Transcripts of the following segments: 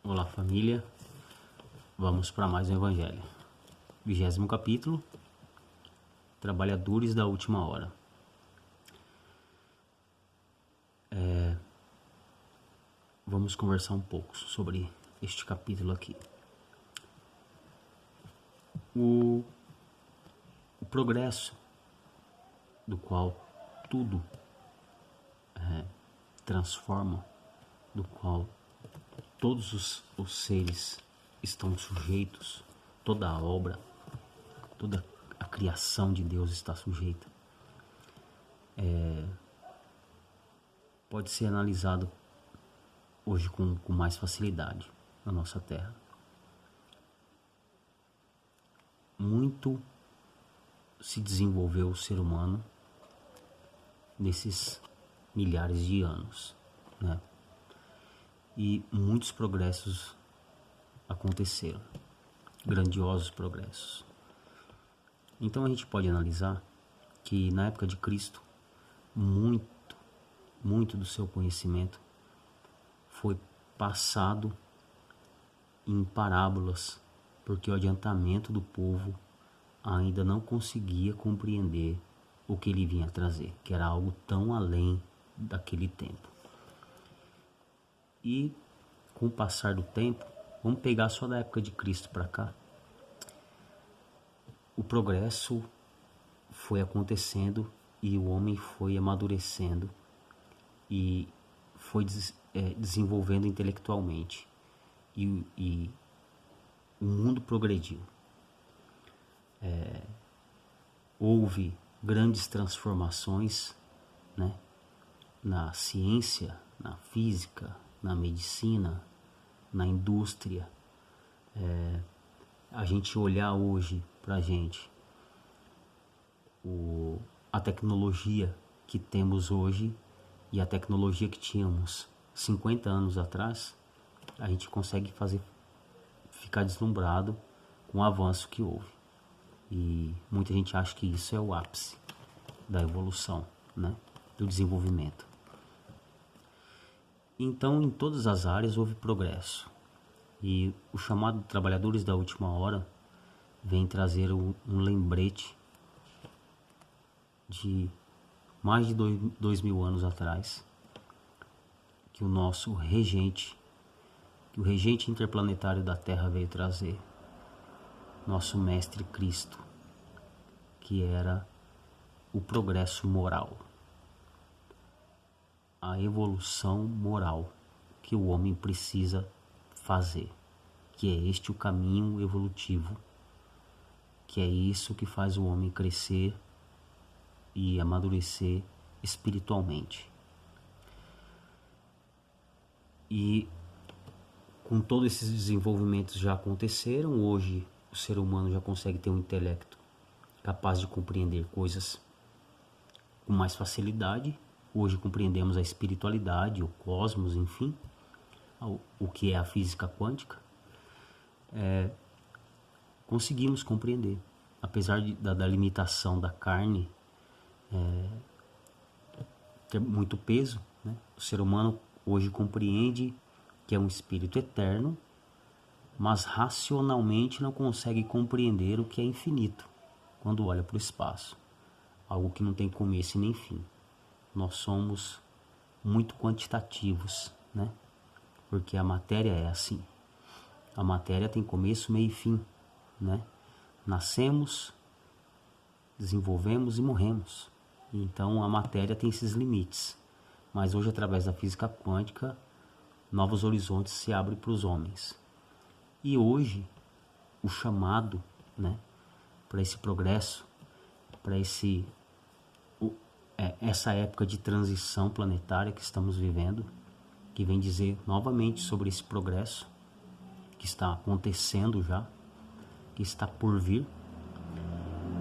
Olá, família, vamos para mais um Evangelho. 20º capítulo, Trabalhadores da Última Hora. Vamos conversar um pouco sobre este capítulo aqui. O progresso do qual tudo transforma, do qual todos os seres estão sujeitos, toda a obra, toda a criação de Deus está sujeita, pode ser analisado hoje com mais facilidade na nossa Terra. Muito se desenvolveu o ser humano nesses milhares de anos, né? E muitos progressos aconteceram, grandiosos progressos. Então a gente pode analisar que na época de Cristo, muito do seu conhecimento foi passado em parábolas, porque o adiantamento do povo ainda não conseguia compreender o que ele vinha trazer, que era algo tão além daquele tempo. E com o passar do tempo, vamos pegar só da época de Cristo para cá, o progresso foi acontecendo e o homem foi amadurecendo e foi desenvolvendo intelectualmente e o mundo progrediu. Houve grandes transformações, né, na ciência, na física, na medicina, na indústria. A gente olhar hoje pra gente a tecnologia que temos hoje e a tecnologia que tínhamos 50 anos atrás, a gente consegue ficar deslumbrado com o avanço que houve. E muita gente acha que isso é o ápice da evolução, né, do desenvolvimento. Então, em todas as áreas houve progresso. E o chamado Trabalhadores da Última Hora vem trazer um lembrete de mais de 2000 anos atrás, que o nosso regente, que o regente interplanetário da Terra veio trazer, nosso Mestre Cristo, que era o progresso moral, a evolução moral que o homem precisa fazer, que é este o caminho evolutivo, que é isso que faz o homem crescer e amadurecer espiritualmente. E com todos esses desenvolvimentos já aconteceram, hoje o ser humano já consegue ter um intelecto capaz de compreender coisas com mais facilidade. Hoje compreendemos a espiritualidade, o cosmos, enfim, o que é a física quântica. Conseguimos compreender, apesar da limitação da carne ter muito peso, né? O ser humano hoje compreende que é um espírito eterno, mas racionalmente não consegue compreender o que é infinito quando olha para o espaço, algo que não tem começo e nem fim. Nós somos muito quantitativos, né? Porque a matéria é assim. A matéria tem começo, meio e fim, né? Nascemos, desenvolvemos e morremos. Então a matéria tem esses limites. Mas hoje, através da física quântica, novos horizontes se abrem para os homens. E hoje, o chamado, né, para esse progresso, para essa época de transição planetária que estamos vivendo, que vem dizer novamente sobre esse progresso que está acontecendo já, que está por vir,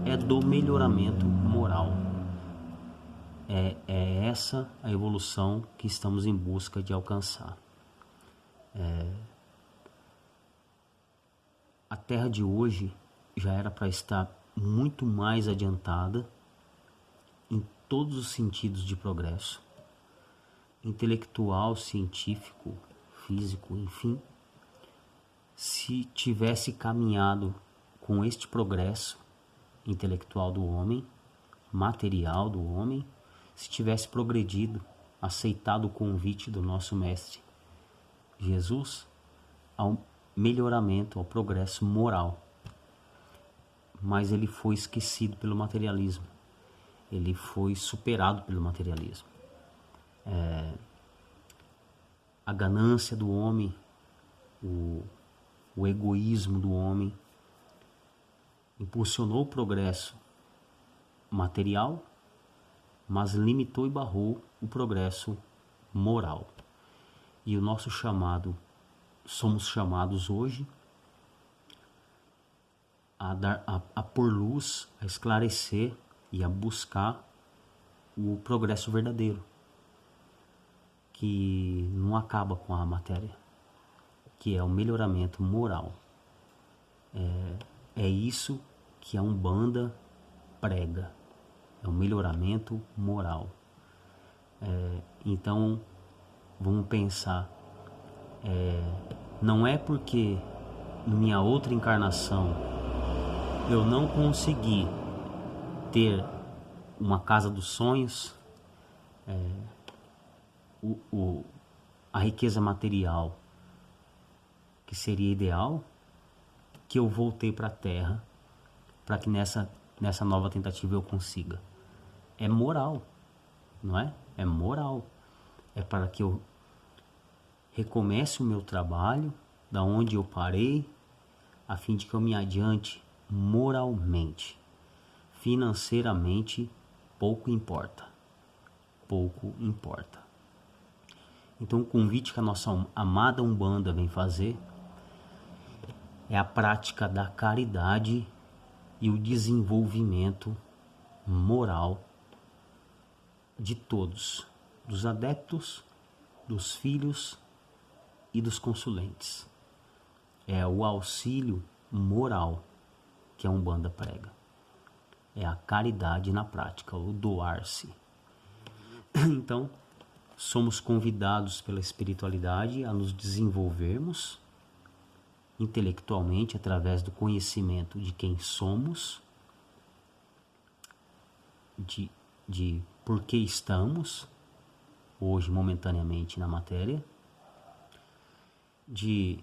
é do melhoramento moral. É essa a evolução que estamos em busca de alcançar. A Terra de hoje já era para estar muito mais adiantada em todos os sentidos de progresso, intelectual, científico, físico, enfim, se tivesse caminhado com este progresso intelectual do homem, material do homem, se tivesse progredido, aceitado o convite do nosso Mestre Jesus ao melhoramento, ao progresso moral. Mas ele foi esquecido pelo materialismo. Ele foi superado pelo materialismo. A ganância do homem, o egoísmo do homem, impulsionou o progresso material, mas limitou e barrou o progresso moral. E o nosso chamado, somos chamados hoje a pôr luz, a esclarecer e a buscar o progresso verdadeiro, que não acaba com a matéria, que é o melhoramento moral. É isso que a Umbanda prega, é o melhoramento moral. Então, vamos pensar, não é porque na minha outra encarnação eu não consegui ter uma casa dos sonhos, a riqueza material que seria ideal, que eu voltei para a Terra para que nessa nova tentativa eu consiga. É moral, não é? É moral. É para que eu recomece o meu trabalho da onde eu parei, a fim de que eu me adiante moralmente. Financeiramente, pouco importa. Pouco importa. Então o convite que a nossa amada Umbanda vem fazer é a prática da caridade e o desenvolvimento moral de todos, dos adeptos, dos filhos e dos consulentes. É o auxílio moral que a Umbanda prega. É a caridade na prática, o doar-se. Então, somos convidados pela espiritualidade a nos desenvolvermos intelectualmente através do conhecimento de quem somos, de por que estamos hoje momentaneamente na matéria, de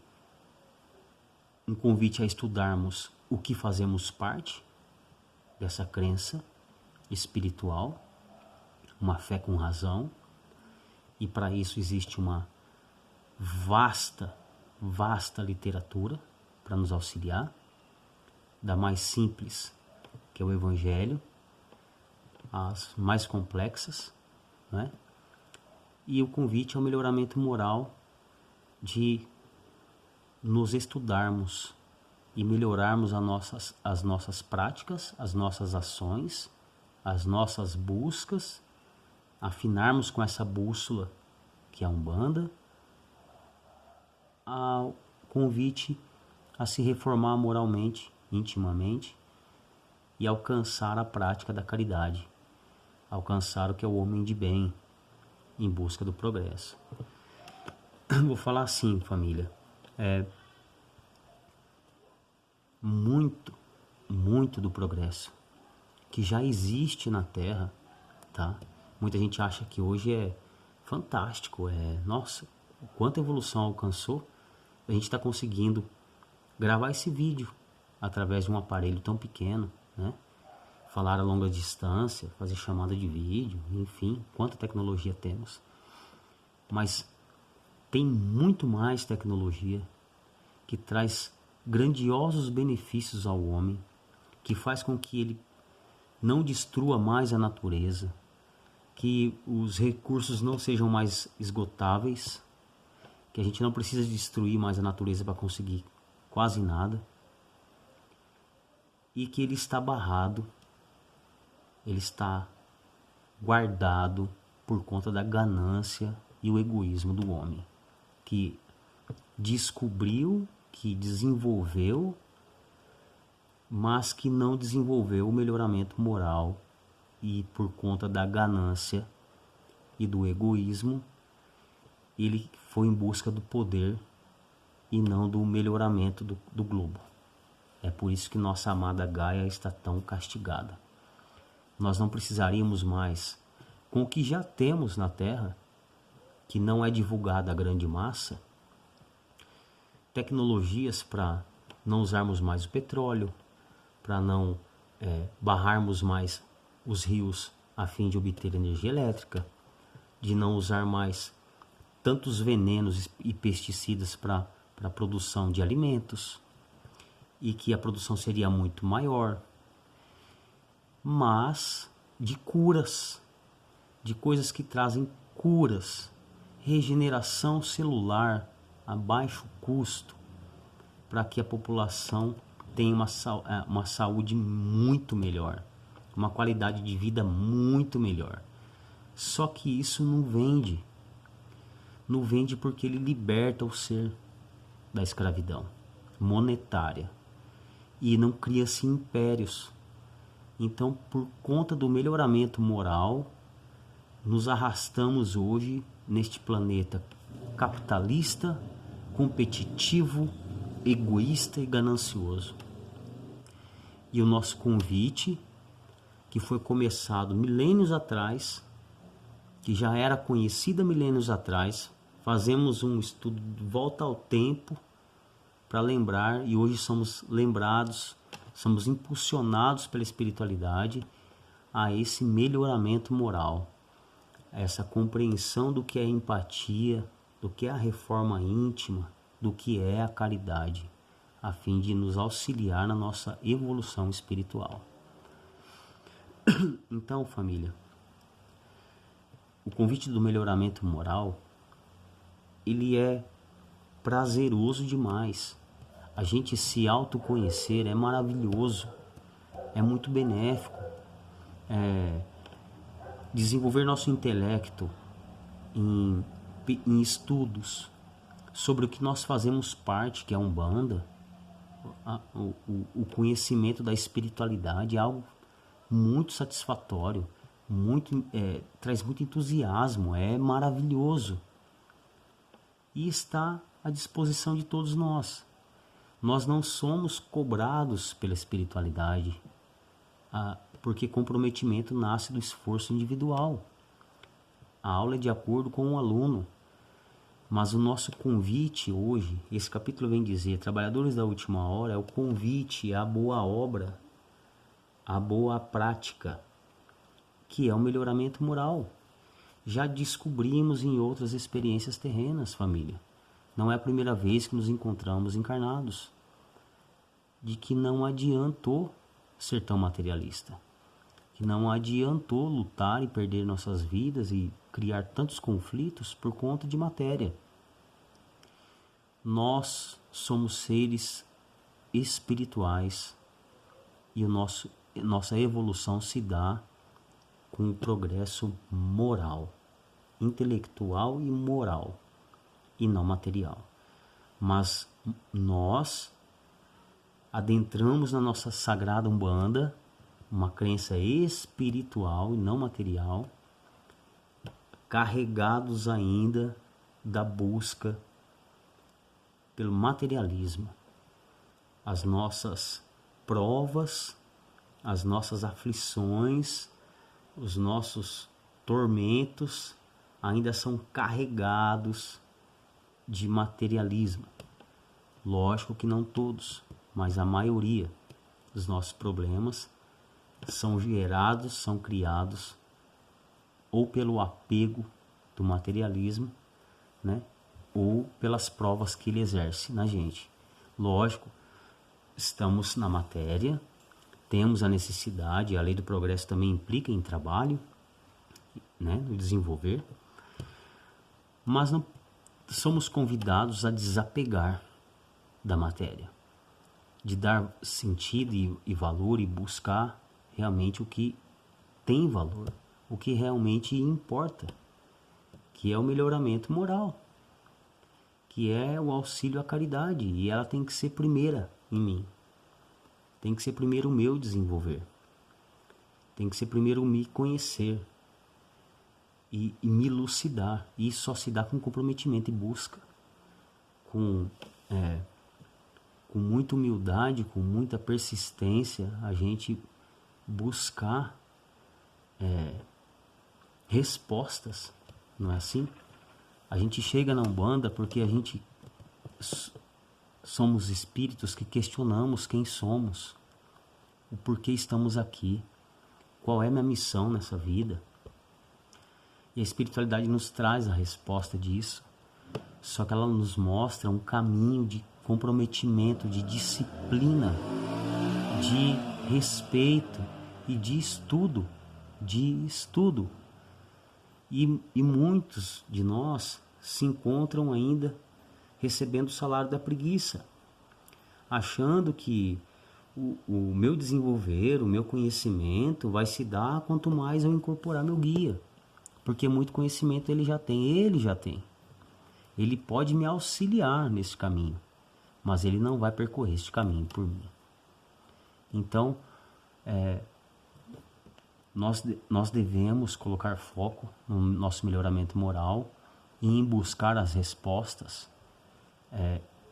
um convite a estudarmos o que fazemos parte dessa crença espiritual, uma fé com razão, e para isso existe uma vasta literatura para nos auxiliar, da mais simples, que é o Evangelho, as mais complexas, né? E o convite ao melhoramento moral, de nos estudarmos e melhorarmos as nossas práticas, as nossas ações, as nossas buscas, afinarmos com essa bússola que é a Umbanda, ao convite a se reformar moralmente, intimamente, e alcançar a prática da caridade, alcançar o que é o homem de bem, em busca do progresso. Vou falar assim, família, muito do progresso que já existe na Terra, tá? Muita gente acha que hoje é fantástico, nossa, quanta evolução alcançou. A gente está conseguindo gravar esse vídeo através de um aparelho tão pequeno, né? Falar a longa distância, fazer chamada de vídeo, enfim, quanta tecnologia temos. Mas tem muito mais tecnologia que traz grandiosos benefícios ao homem, que faz com que ele não destrua mais a natureza, que os recursos não sejam mais esgotáveis, que a gente não precisa destruir mais a natureza para conseguir quase nada, e que ele está barrado, ele está guardado por conta da ganância e o egoísmo do homem, que descobriu, que desenvolveu, mas que não desenvolveu o melhoramento moral, e por conta da ganância e do egoísmo, ele foi em busca do poder e não do melhoramento do globo. É por isso que nossa amada Gaia está tão castigada. Nós não precisaríamos mais, com o que já temos na Terra, que não é divulgada à grande massa, tecnologias para não usarmos mais o petróleo, para não barrarmos mais os rios a fim de obter energia elétrica, de não usar mais tantos venenos e pesticidas para a produção de alimentos, e que a produção seria muito maior, mas de curas, de coisas que trazem curas, regeneração celular a baixo custo, para que a população tenha uma saúde muito melhor, uma qualidade de vida muito melhor. Só que isso não vende. Não vende porque ele liberta o ser da escravidão monetária e não cria-se impérios. Então, por conta do melhoramento moral, nos arrastamos hoje neste planeta capitalista, competitivo, egoísta e ganancioso. E o nosso convite, que foi começado milênios atrás, que já era conhecida milênios atrás, fazemos um estudo de volta ao tempo para lembrar, e hoje somos lembrados, somos impulsionados pela espiritualidade a esse melhoramento moral, a essa compreensão do que é empatia, do que é a reforma íntima, do que é a caridade, a fim de nos auxiliar na nossa evolução espiritual. Então, família, o convite do melhoramento moral, ele é prazeroso demais. A gente se autoconhecer é maravilhoso, é muito benéfico. Desenvolver nosso intelecto em estudos sobre o que nós fazemos parte, que é a Umbanda, o conhecimento da espiritualidade é algo muito satisfatório, traz muito entusiasmo, é maravilhoso e está à disposição de todos nós. Nós não somos cobrados pela espiritualidade, porque comprometimento nasce do esforço individual. A aula é de acordo com o aluno, mas o nosso convite hoje, esse capítulo vem dizer, trabalhadores da última hora, é o convite à boa obra, à boa prática, que é o melhoramento moral. Já descobrimos em outras experiências terrenas, família. Não é a primeira vez que nos encontramos encarnados, de que não adiantou ser tão materialista, que não adiantou lutar e perder nossas vidas e criar tantos conflitos por conta de matéria. Nós somos seres espirituais e nossa evolução se dá com o progresso moral, intelectual e moral, e não material. Mas nós adentramos na nossa sagrada Umbanda, uma crença espiritual e não material, carregados ainda da busca pelo materialismo. As nossas provas, as nossas aflições, os nossos tormentos ainda são carregados de materialismo. Lógico que não todos, mas a maioria dos nossos problemas são gerados, são criados ou pelo apego do materialismo, né? Ou pelas provas que ele exerce na gente. Lógico, estamos na matéria, temos a necessidade, a lei do progresso também implica em trabalho, né, no desenvolver, mas não somos convidados a desapegar da matéria, de dar sentido e valor e buscar realmente o que tem valor, o que realmente importa, que é o melhoramento moral, que é o auxílio à caridade, e ela tem que ser primeira em mim. Tem que ser primeiro o meu desenvolver. Tem que ser primeiro o me conhecer e me elucidar. E isso só se dá com comprometimento e busca, com com muita humildade, com muita persistência, a gente buscar respostas, não é assim? A gente chega na Umbanda porque a gente somos espíritos que questionamos quem somos, o porquê estamos aqui, qual é minha missão nessa vida. E a espiritualidade nos traz a resposta disso, só que ela nos mostra um caminho de comprometimento, de disciplina, de respeito e de estudo, E muitos de nós se encontram ainda recebendo o salário da preguiça, achando que o meu desenvolver, o meu conhecimento vai se dar quanto mais eu incorporar meu guia, porque muito conhecimento ele já tem. Ele pode me auxiliar nesse caminho, mas ele não vai percorrer esse caminho por mim. Então, nós devemos colocar foco no nosso melhoramento moral e em buscar as respostas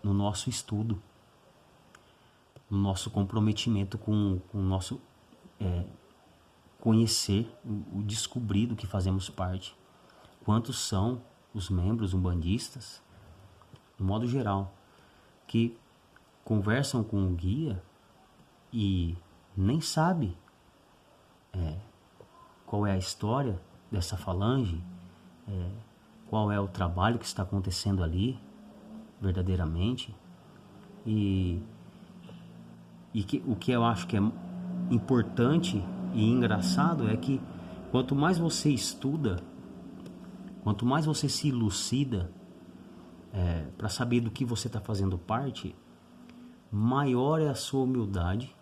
no nosso estudo, no nosso comprometimento com o nosso conhecer, o descobrir do que fazemos parte. Quantos são os membros umbandistas, no modo geral, que conversam com o guia e nem sabe qual é a história dessa falange, qual é o trabalho que está acontecendo ali verdadeiramente, o que eu acho que é importante e engraçado é que quanto mais você estuda, quanto mais você se elucida para saber do que você está fazendo parte, maior é a sua humildade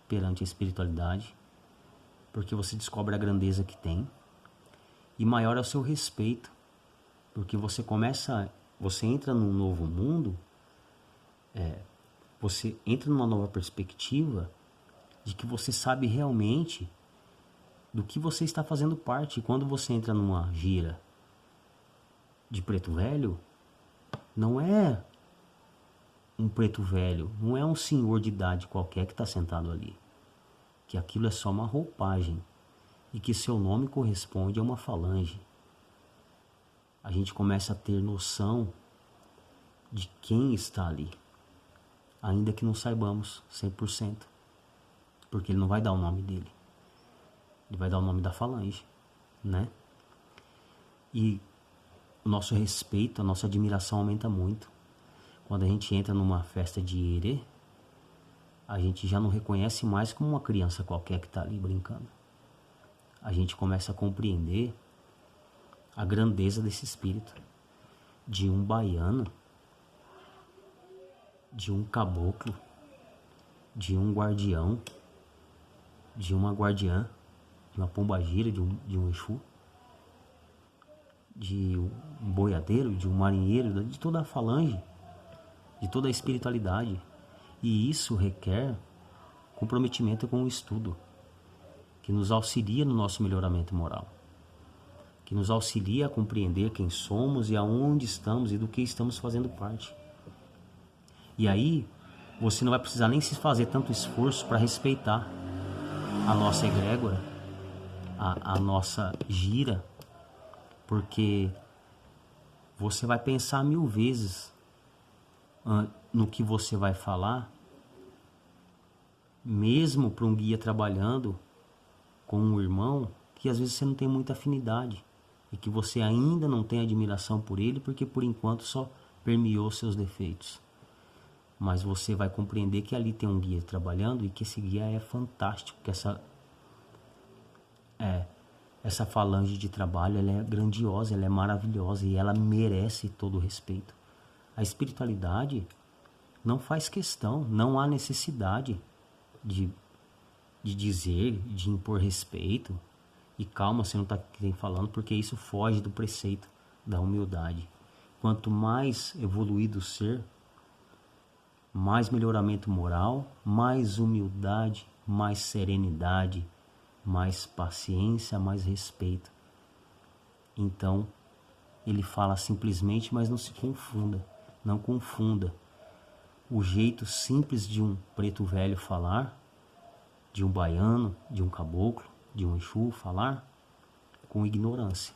perante a espiritualidade, porque você descobre a grandeza que tem, e maior é o seu respeito, porque você entra num novo mundo, você entra numa nova perspectiva de que você sabe realmente do que você está fazendo parte. E quando você entra numa gira de preto velho, não é um preto velho, não é um senhor de idade qualquer que está sentado ali, que aquilo é só uma roupagem e que seu nome corresponde a uma falange. A gente começa a ter noção de quem está ali, ainda que não saibamos 100%, porque ele não vai dar o nome dele, ele vai dar o nome da falange, né? E o nosso respeito, a nossa admiração aumenta muito. Quando a gente entra numa festa de Ierê, a gente já não reconhece mais como uma criança qualquer que está ali brincando. A gente começa a compreender a grandeza desse espírito, de um baiano, de um caboclo, de um guardião, de uma guardiã, de uma pombagira, de um Exu, de um boiadeiro, de um marinheiro, de toda a falange, de toda a espiritualidade. E isso requer comprometimento com o estudo, que nos auxilia no nosso melhoramento moral, que nos auxilia a compreender quem somos e aonde estamos e do que estamos fazendo parte. E aí, você não vai precisar nem se fazer tanto esforço para respeitar a nossa egrégora, a nossa gira, porque você vai pensar 1000 vezes no que você vai falar, mesmo para um guia trabalhando com um irmão que às vezes você não tem muita afinidade e que você ainda não tem admiração por ele, porque por enquanto só permeou seus defeitos. Mas você vai compreender que ali tem um guia trabalhando e que esse guia é fantástico, que essa falange de trabalho ela é grandiosa, ela é maravilhosa e ela merece todo o respeito. A espiritualidade não faz questão, não há necessidade de dizer, de impor respeito. E calma, você não está falando, porque isso foge do preceito da humildade. Quanto mais evoluído o ser, mais melhoramento moral, mais humildade, mais serenidade, mais paciência, mais respeito. Então, ele fala simplesmente, mas não se confunda, não confunda o jeito simples de um preto velho falar, de um baiano, de um caboclo, de um Exu falar, com ignorância.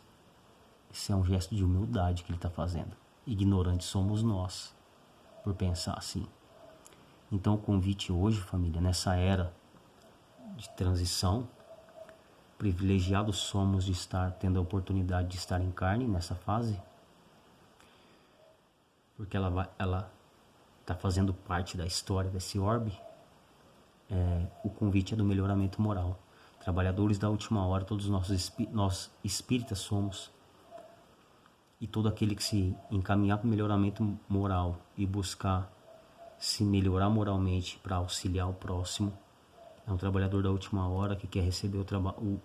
Isso é um gesto de humildade que ele está fazendo. Ignorantes somos nós, por pensar assim. Então o convite hoje, família, nessa era de transição, privilegiados somos de estar tendo a oportunidade de estar em carne nessa fase, porque ela está fazendo parte da história desse orbe. O convite é do melhoramento moral. Trabalhadores da última hora, todos nós espíritas somos. E todo aquele que se encaminhar para o melhoramento moral e buscar se melhorar moralmente para auxiliar o próximo, é um trabalhador da última hora que quer receber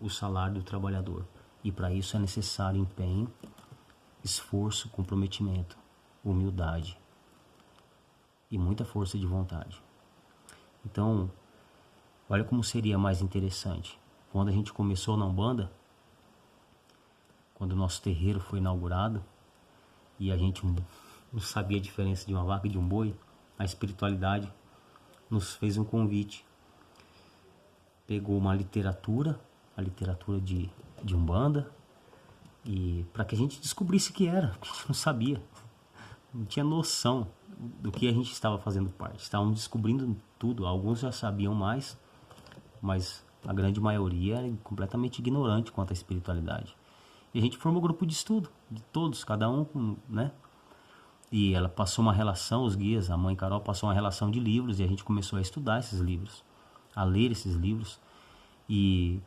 o salário do trabalhador. E para isso é necessário empenho, esforço, comprometimento, humildade e muita força de vontade. Então, olha como seria mais interessante. Quando a gente começou na Umbanda, quando o nosso terreiro foi inaugurado e a gente não sabia a diferença de uma vaca e de um boi, a espiritualidade nos fez um convite. Pegou uma literatura, a literatura de Umbanda, e para que a gente descobrisse o que era, porque a gente não sabia, não tinha noção do que a gente estava fazendo parte. Estávamos descobrindo tudo, alguns já sabiam mais, mas a grande maioria era completamente ignorante quanto à espiritualidade. E a gente formou um grupo de estudo, de todos, cada um, né? E ela passou uma relação, os guias, a mãe Carol passou uma relação de livros, e a gente começou a estudar esses livros, a ler esses livros, e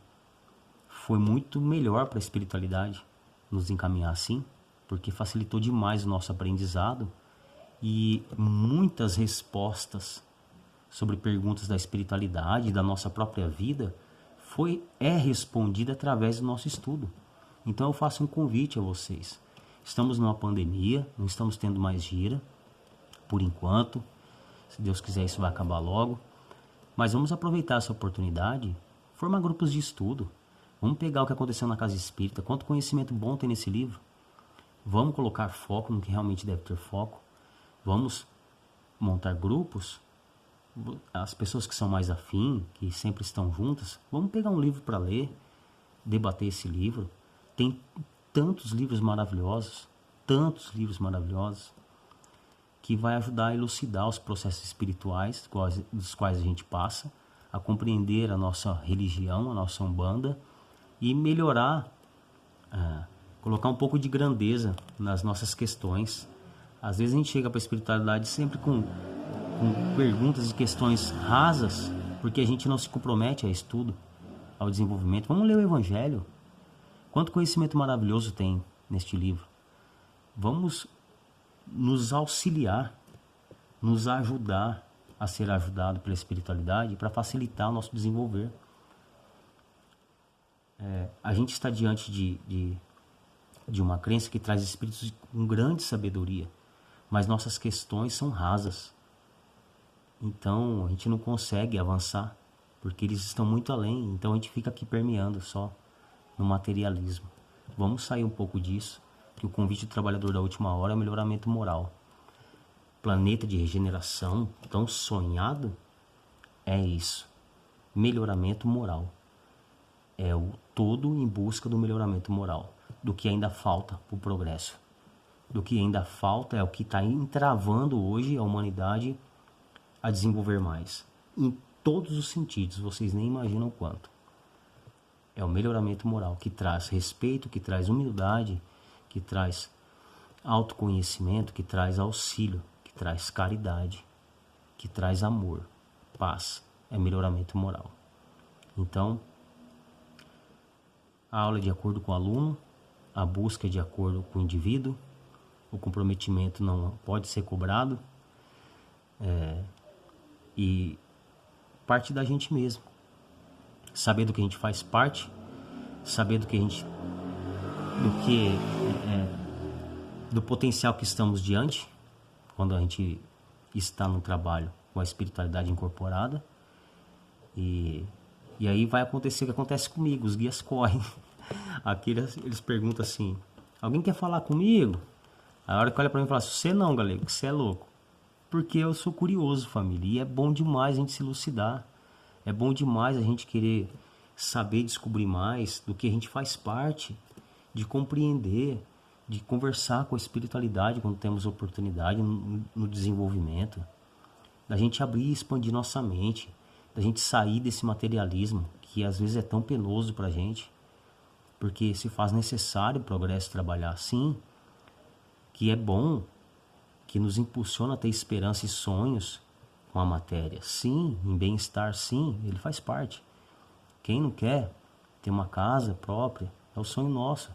foi muito melhor para a espiritualidade nos encaminhar assim, porque facilitou demais o nosso aprendizado, e muitas respostas sobre perguntas da espiritualidade, da nossa própria vida, é respondida através do nosso estudo. Então eu faço um convite a vocês. Estamos numa pandemia, não estamos tendo mais gira, por enquanto. Se Deus quiser, isso vai acabar logo. Mas vamos aproveitar essa oportunidade, formar grupos de estudo. Vamos pegar o que aconteceu na Casa Espírita, quanto conhecimento bom tem nesse livro. Vamos colocar foco no que realmente deve ter foco. Vamos montar grupos. As pessoas que são mais afim, que sempre estão juntas, vamos pegar um livro para ler, debater esse livro. Tem tantos livros maravilhosos, que vai ajudar a elucidar os processos espirituais dos quais a gente passa, a compreender a nossa religião, a nossa Umbanda, e melhorar, colocar um pouco de grandeza nas nossas questões. Às vezes a gente chega para a espiritualidade sempre com perguntas e questões rasas, porque a gente não se compromete a estudo, ao desenvolvimento. Vamos ler o Evangelho. Quanto conhecimento maravilhoso tem neste livro. Vamos nos auxiliar, nos ajudar a ser ajudado pela espiritualidade para facilitar o nosso desenvolver. A gente está diante de uma crença que traz espíritos com grande sabedoria, mas nossas questões são rasas. Então a gente não consegue avançar, porque eles estão muito além. Então a gente fica aqui permeando só no materialismo. Vamos sair um pouco disso, que o convite do trabalhador da última hora é o melhoramento moral. Planeta de regeneração tão sonhado é isso, melhoramento moral. É o todo em busca do melhoramento moral, do que ainda falta para o progresso. Do que ainda falta é o que está entravando hoje a humanidade a desenvolver mais. Em todos os sentidos, vocês nem imaginam o quanto. É o melhoramento moral, que traz respeito, que traz humildade, que traz autoconhecimento, que traz auxílio, que traz caridade, que traz amor, paz. É melhoramento moral. Então, a aula é de acordo com o aluno, a busca é de acordo com o indivíduo, o comprometimento não pode ser cobrado, e parte da gente mesmo. Saber do que a gente faz parte, saber do potencial que estamos diante, quando a gente está no trabalho com a espiritualidade incorporada, e aí vai acontecer o que acontece comigo, os guias correm. Aqui eles perguntam assim, alguém quer falar comigo? A hora que olha para mim e fala, você não, galego, você é louco. Porque eu sou curioso, família, e é bom demais a gente se elucidar. É bom demais a gente querer saber, descobrir mais do que a gente faz parte, de compreender, de conversar com a espiritualidade quando temos oportunidade no desenvolvimento, da gente abrir e expandir nossa mente, da gente sair desse materialismo que às vezes é tão penoso pra gente, porque se faz necessário o progresso trabalhar assim, que é bom, que nos impulsiona a ter esperança e sonhos com a matéria. Sim, em bem-estar, sim, ele faz parte. Quem não quer ter uma casa própria, é o sonho nosso,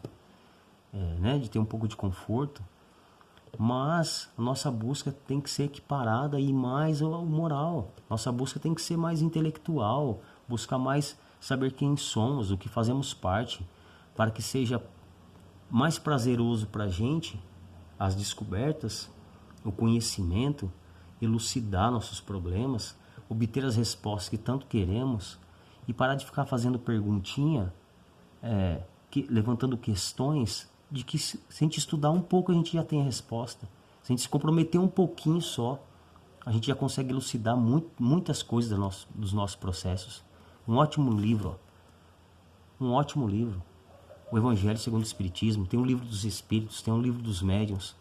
né, de ter um pouco de conforto, mas a nossa busca tem que ser equiparada e mais ao moral. Nossa busca tem que ser mais intelectual, buscar mais saber quem somos, o que fazemos parte, para que seja mais prazeroso para a gente as descobertas, o conhecimento, elucidar nossos problemas, obter as respostas que tanto queremos e parar de ficar fazendo perguntinha, levantando questões de que se a gente estudar um pouco a gente já tem a resposta. Se a gente se comprometer um pouquinho só, a gente já consegue elucidar muitas coisas dos nossos processos. Um ótimo livro, um ótimo livro. O Evangelho segundo o Espiritismo, tem um livro dos Espíritos, tem um livro dos Médiuns,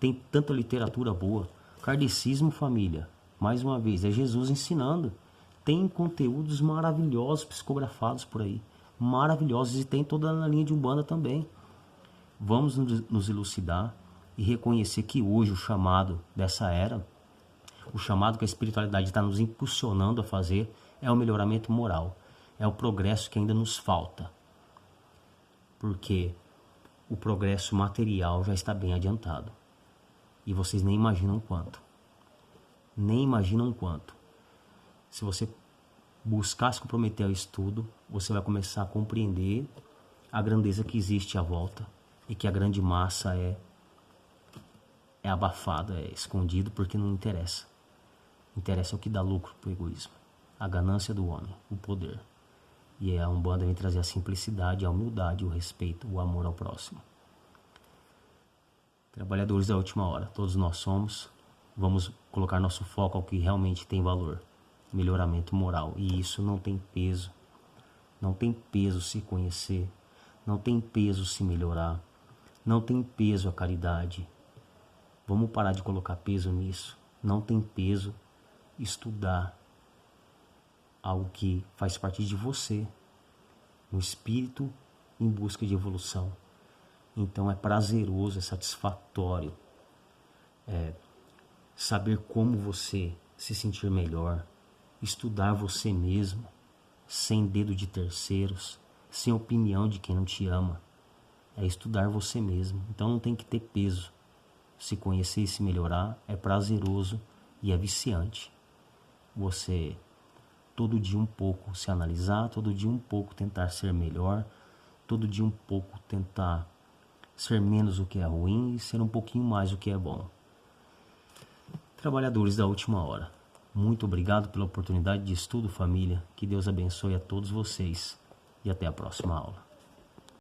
tem tanta literatura boa. Kardecismo, família, mais uma vez, é Jesus ensinando. Tem conteúdos maravilhosos psicografados por aí, maravilhosos, e tem toda na linha de Umbanda também. Vamos nos elucidar e reconhecer que hoje o chamado dessa era, o chamado que a espiritualidade está nos impulsionando a fazer, é o melhoramento moral, é o progresso que ainda nos falta. Porque o progresso material já está bem adiantado. E vocês nem imaginam quanto. Nem imaginam quanto. Se você buscar se comprometer ao estudo, você vai começar a compreender a grandeza que existe à volta e que a grande massa é abafado, é escondido porque não interessa. Interessa o que dá lucro para o egoísmo, a ganância do homem, o poder. E a Umbanda vem trazer a simplicidade, a humildade, o respeito, o amor ao próximo. Trabalhadores da última hora, todos nós somos. Vamos colocar nosso foco ao que realmente tem valor. Melhoramento moral. E isso não tem peso. Não tem peso se conhecer. Não tem peso se melhorar. Não tem peso a caridade. Vamos parar de colocar peso nisso. Não tem peso estudar algo que faz parte de você. Um espírito em busca de evolução. Então é prazeroso, é satisfatório saber como você se sentir melhor, estudar você mesmo, sem dedo de terceiros, sem opinião de quem não te ama. É estudar você mesmo. Então não tem que ter peso. Se conhecer e se melhorar é prazeroso e é viciante. Você todo dia um pouco se analisar, todo dia um pouco tentar ser melhor, todo dia um pouco tentar ser menos o que é ruim e ser um pouquinho mais o que é bom. Trabalhadores da última hora, muito obrigado pela oportunidade de estudo, família. Que Deus abençoe a todos vocês e até a próxima aula.